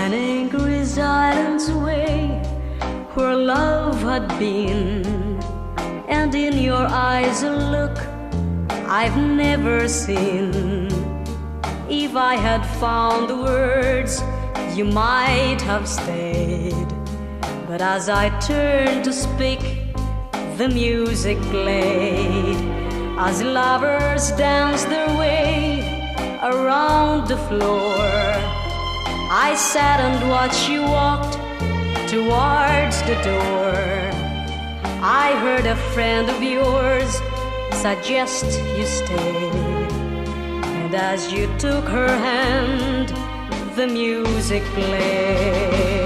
an angry silence way where love had been, and in your eyes a look I've never seen. If I had found the words, you might have stayed. But as I turned to speak, the music played. As lovers danced their way around the floor, I sat and watched you walked towards the door. I heard a friend of yours suggest you stay, and as you took her hand, the music played.